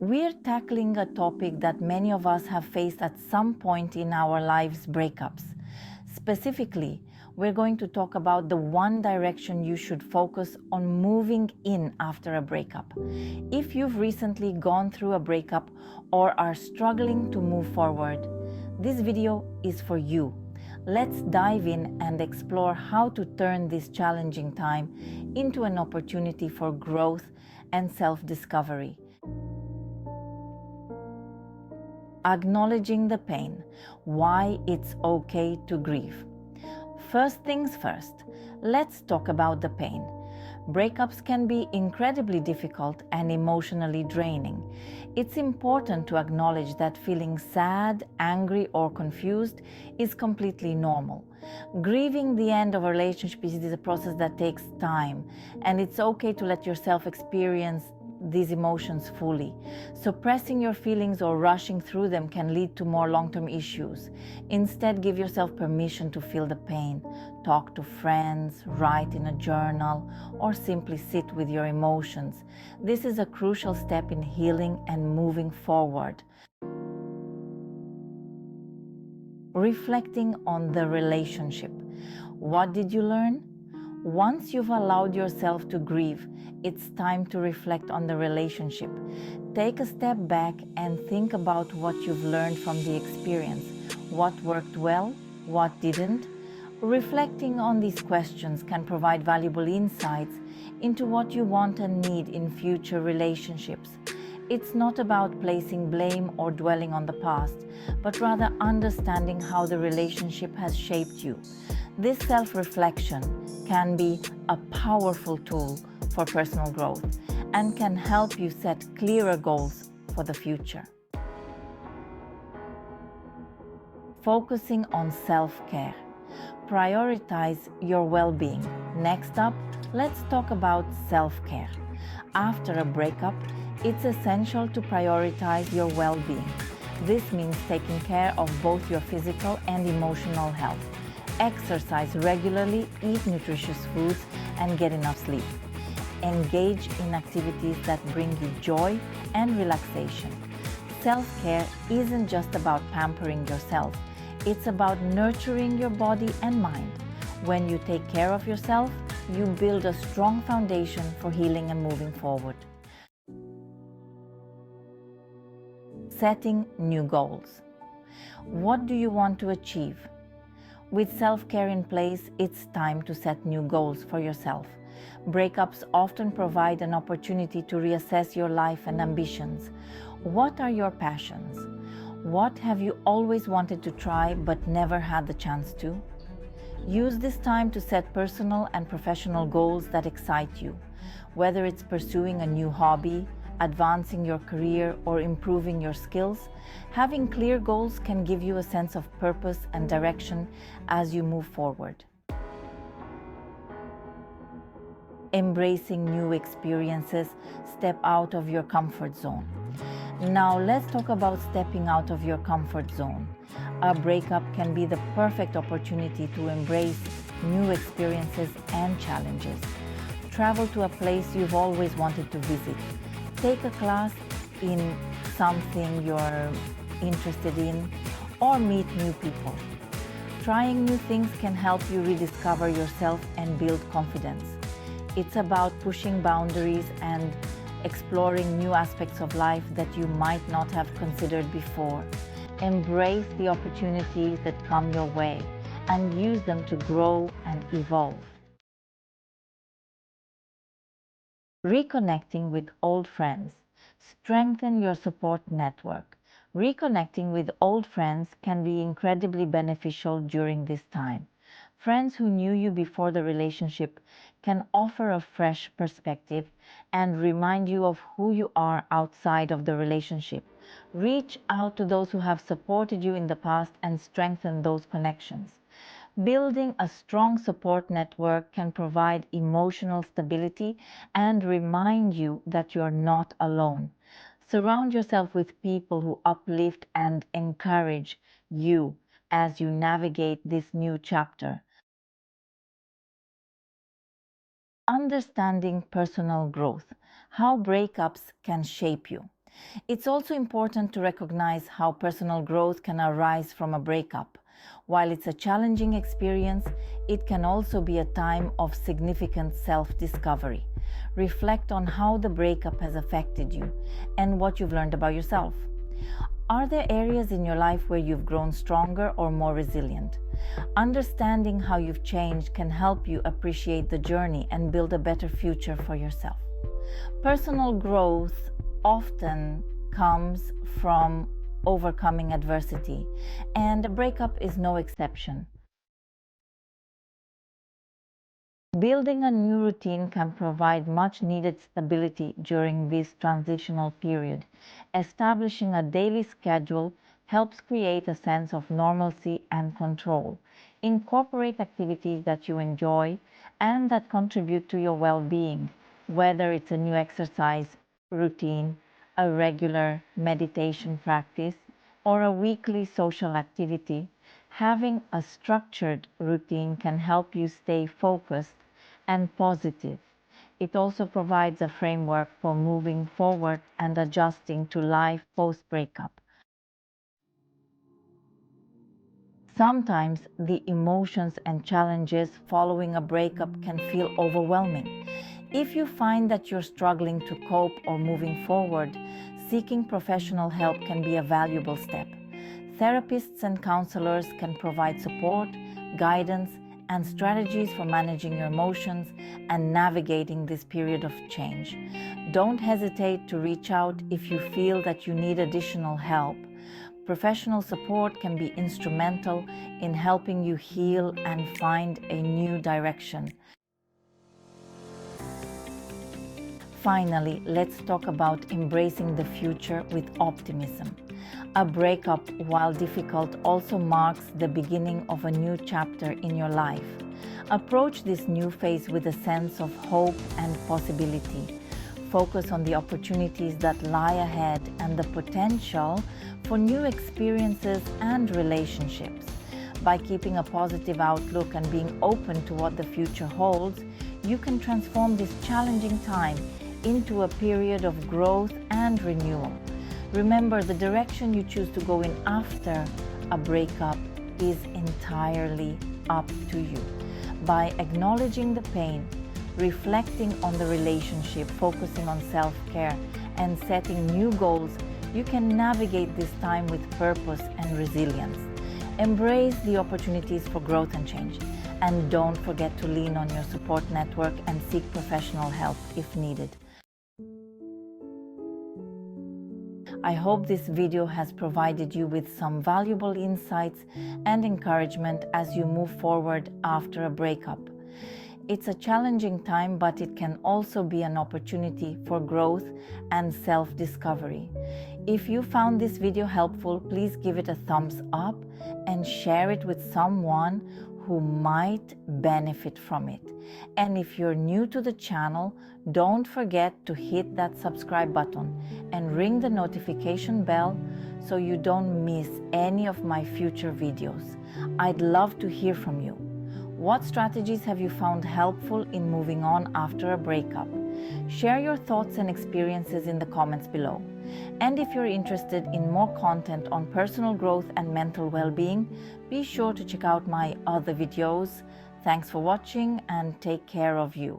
We're tackling a topic that many of us have faced at some point in our lives: breakups. Specifically, we're going to talk about the one direction you should focus on moving in after a breakup. If you've recently gone through a breakup or are struggling to move forward, this video is for you. Let's dive in and explore how to turn this challenging time into an opportunity for growth and self-discovery. Acknowledging the pain, why it's okay to grieve. First things first, let's talk about the pain. Breakups can be incredibly difficult and emotionally draining. It's important to acknowledge that feeling sad, angry, or confused is completely normal. Grieving the end of a relationship is a process that takes time, and it's okay to let yourself experience these emotions fully. Suppressing your feelings or rushing through them can lead to more long-term issues. Instead, give yourself permission to feel the pain. Talk to friends, write in a journal, or simply sit with your emotions. This is a crucial step in healing and moving forward. Reflecting on the relationship. What did you learn? Once you've allowed yourself to grieve, it's time to reflect on the relationship. Take a step back and think about what you've learned from the experience. What worked well? What didn't? Reflecting on these questions can provide valuable insights into what you want and need in future relationships. It's not about placing blame or dwelling on the past, but rather understanding how the relationship has shaped you. This self-reflection can be a powerful tool for personal growth and can help you set clearer goals for the future. Focusing on self-care. Prioritize your well-being. Next up, let's talk about self-care. After a breakup, it's essential to prioritize your well-being. This means taking care of both your physical and emotional health. Exercise regularly, eat nutritious foods, and get enough sleep. Engage in activities that bring you joy and relaxation. Self-care isn't just about pampering yourself. It's about nurturing your body and mind. When you take care of yourself, you build a strong foundation for healing and moving forward. Setting new goals. What do you want to achieve? With self-care in place, it's time to set new goals for yourself. Breakups often provide an opportunity to reassess your life and ambitions. What are your passions? What have you always wanted to try but never had the chance to? Use this time to set personal and professional goals that excite you. Whether it's pursuing a new hobby, advancing your career, or improving your skills, having clear goals can give you a sense of purpose and direction as you move forward. Embracing new experiences, step out of your comfort zone. Now let's talk about stepping out of your comfort zone. A breakup can be the perfect opportunity to embrace new experiences and challenges. Travel to a place you've always wanted to visit. Take a class in something you're interested in, or meet new people. Trying new things can help you rediscover yourself and build confidence. It's about pushing boundaries and exploring new aspects of life that you might not have considered before. Embrace the opportunities that come your way and use them to grow and evolve. Reconnecting with old friends. Strengthen your support network. Reconnecting with old friends can be incredibly beneficial during this time. Friends who knew you before the relationship can offer a fresh perspective and remind you of who you are outside of the relationship. Reach out to those who have supported you in the past and strengthen those connections. Building a strong support network can provide emotional stability and remind you that you're not alone. Surround yourself with people who uplift and encourage you as you navigate this new chapter. Understanding personal growth, how breakups can shape you. It's also important to recognize how personal growth can arise from a breakup. While it's a challenging experience, it can also be a time of significant self-discovery. Reflect on how the breakup has affected you and what you've learned about yourself. Are there areas in your life where you've grown stronger or more resilient? Understanding how you've changed can help you appreciate the journey and build a better future for yourself. Personal growth often comes from overcoming adversity, and a breakup is no exception. Building a new routine can provide much needed stability during this transitional period. Establishing a daily schedule helps create a sense of normalcy and control. Incorporate activities that you enjoy and that contribute to your well-being, whether it's a new exercise routine, a regular meditation practice, or a weekly social activity. Having a structured routine can help you stay focused and positive. It also provides a framework for moving forward and adjusting to life post-breakup. Sometimes the emotions and challenges following a breakup can feel overwhelming. If you find that you're struggling to cope or moving forward, seeking professional help can be a valuable step. Therapists and counselors can provide support, guidance, and strategies for managing your emotions and navigating this period of change. Don't hesitate to reach out if you feel that you need additional help. Professional support can be instrumental in helping you heal and find a new direction. Finally, let's talk about embracing the future with optimism. A breakup, while difficult, also marks the beginning of a new chapter in your life. Approach this new phase with a sense of hope and possibility. Focus on the opportunities that lie ahead and the potential for new experiences and relationships. By keeping a positive outlook and being open to what the future holds, you can transform this challenging time into a period of growth and renewal. Remember, the direction you choose to go in after a breakup is entirely up to you. By acknowledging the pain, reflecting on the relationship, focusing on self-care, and setting new goals, you can navigate this time with purpose and resilience. Embrace the opportunities for growth and change. And don't forget to lean on your support network and seek professional help if needed. I hope this video has provided you with some valuable insights and encouragement as you move forward after a breakup. It's a challenging time, but it can also be an opportunity for growth and self-discovery. If you found this video helpful, please give it a thumbs up and share it with someone who might benefit from it. And if you're new to the channel, don't forget to hit that subscribe button and ring the notification bell so you don't miss any of my future videos. I'd love to hear from you. What strategies have you found helpful in moving on after a breakup? Share your thoughts and experiences in the comments below. And if you're interested in more content on personal growth and mental well-being, be sure to check out my other videos. Thanks for watching and take care of you.